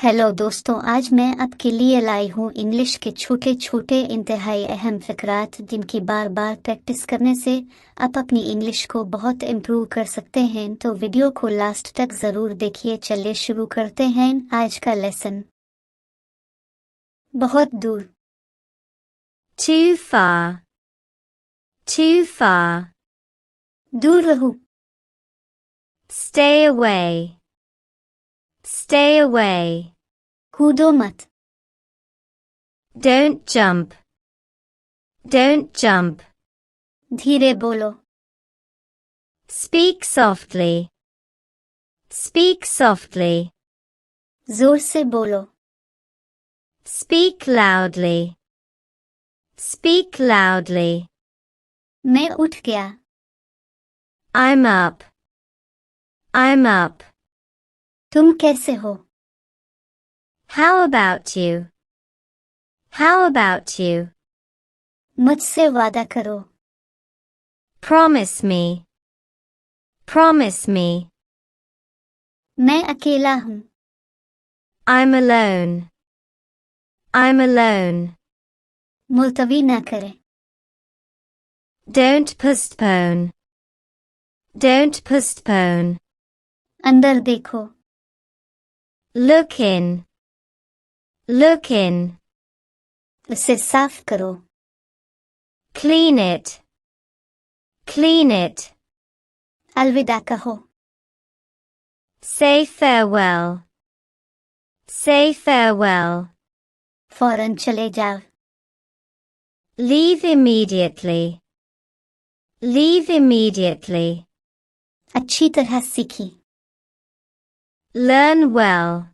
Hello दोस्तों, आज मैं आपके लिए लाई हूँ इंग्लिश के छोटे छोटे इंतहाई अहम फ़िक्रात जिनकी बार बार प्रैक्टिस करने से आप अपनी इंग्लिश को बहुत इम्प्रूव कर सकते हैं। तो वीडियो को लास्ट तक ज़रूर देखिए। चलिए शुरू करते हैं आज का लेसन। बहुत दूर, Too far. Too far. दूर रहो, Stay away. Stay away. कूदो मत, Don't jump. Don't jump. धीरे बोलो, Speak softly. Speak softly. जोर से बोलो, Speak loudly. Speak loudly. मैं उठ गया, I'm up. I'm up. तुम कैसे हो, How about you? How about you? मुझसे वादा करो, Promise me. Promise me. मैं अकेला हूँ, I'm alone. I'm alone. मुलतवी ना करें, Don't postpone. Don't postpone. अंदर देखो, Look in. Look in. उसे साफ करो, Clean it. Clean it. अलविदा कहो, Say farewell. Say farewell. फौरन चले जाओ, Leave immediately. Leave immediately. अच्छी तरह सीखी, Learn well.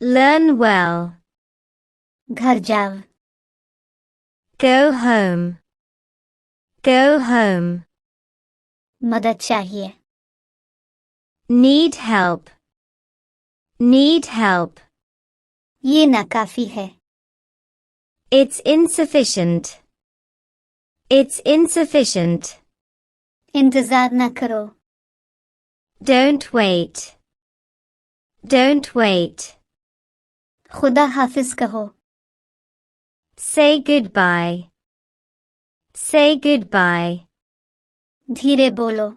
Learn well. घर जाओ, Go home. Go home. मदद चाहिए, Need help. Need help. ये नाकाफी है, It's insufficient. It's insufficient. इंतजार ना करो, Don't wait. Don't wait. खुदा हाफिज कहो, Say goodbye. Say goodbye. धीरे बोलो,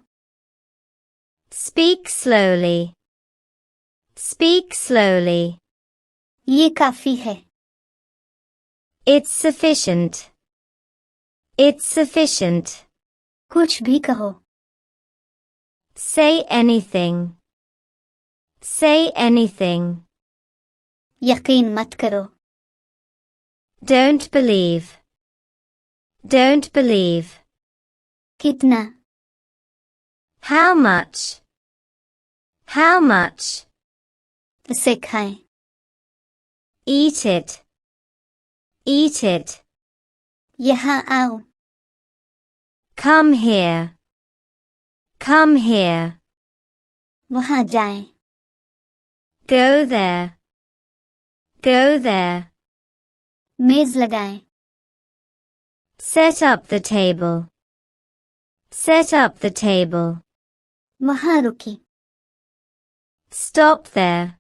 Speak slowly. Speak slowly. ये काफी है, It's sufficient. It's sufficient. कुछ भी कहो, Say anything. Say anything. यकीन मत करो, Don't believe. Don't believe. कितना, How much? How much? उसे खाएं, Eat it. Eat it. यहाँ आओ, Come here. Come here. वहाँ जाएं, Go there. Go there. मेज लगाएं, Set up the table. Set up the table. वहाँ रुकी, Stop there.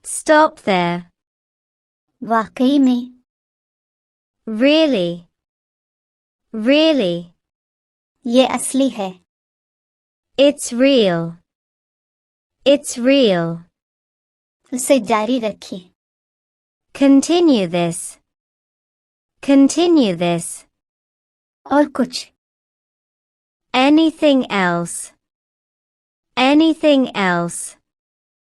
Stop there. वाकई में, Really. Really. ये असली है, It's real. It's real. उसे जारी रखिए, Continue this. Continue this. और कुछ, Anything else. Anything else.